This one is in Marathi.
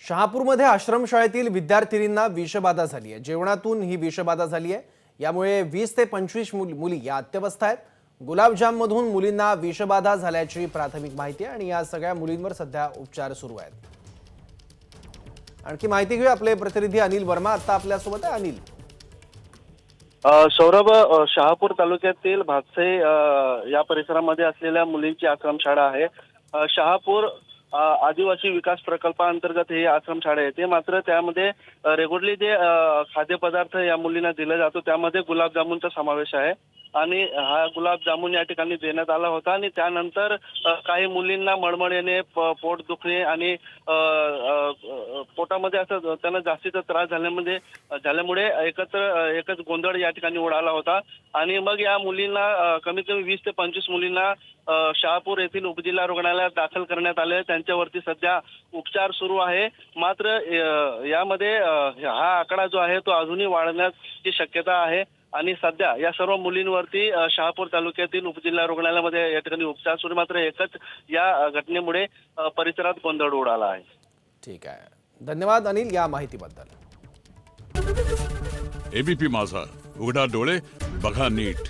शहापूरमध्ये आश्रमशाळेतील विद्यार्थिनींना विषबाधा झाली आहे। जेवणातून ही विषबाधा झाली आहे। यामुळे 20 ते 25 मुली या अत्यवस्थ आहेत। गुलाबजाममधून मुलींना विषबाधा झाल्याची प्राथमिक माहिती आहे आणि या सगळ्या मुलींवर सध्या उपचार सुरू आहेत। आणखी माहिती घेऊ आपले प्रतिनिधी अनिल वर्मा आता आपल्या सोबत आहे। अनिल, सौरभ, शहापूर तालुक्यातील भातसे या परिसरामध्ये असलेल्या मुलींची आश्रमशाळा आहे। शहापूर आदिवासी विकास प्रकल्पाअंतर्गत ही आश्रमशाळा येते। मात्र त्यामध्ये रेग्युलरली जे खाद्यपदार्थ या मुलींना दिला जातो त्यामध्ये गुलाबजामुनचा समावेश आहे आणि हा गुलाबजामुन या ठिकाणी देण्यात आला होता आणि त्यानंतर काही मुलींना मळमळ येणे, पोट दुखणे आणि पोटामध्ये असं त्यांना जास्तीचा त्रास झाल्यामुळे एकच गोंधळ या ठिकाणी उडाला होता आणि मग या मुलींना कमीत कमी 20 ते 25 मुलींना शहापूर येथील उपजिल्हा रुग्णालयात दाखल करण्यात आले। त्यांच्यावरती सध्या उपचार सुरू आहे। मात्र यामध्ये हा आकडा जो आहे तो अजूनही वाढण्याची शक्यता आहे आणि सध्या या सर्व मुलींवरती शहापूर तालुक्यातील उपजिल्हा रुग्णालयामध्ये या ठिकाणी उपचार सुरू। मात्र एकच या घटनेमुळे परिसरात गोंधळ उडाला आहे। ठीक आहे, धन्यवाद अनिल या माहितीबद्दल। एबीपी माझा, उघडा डोळे बघा नीट।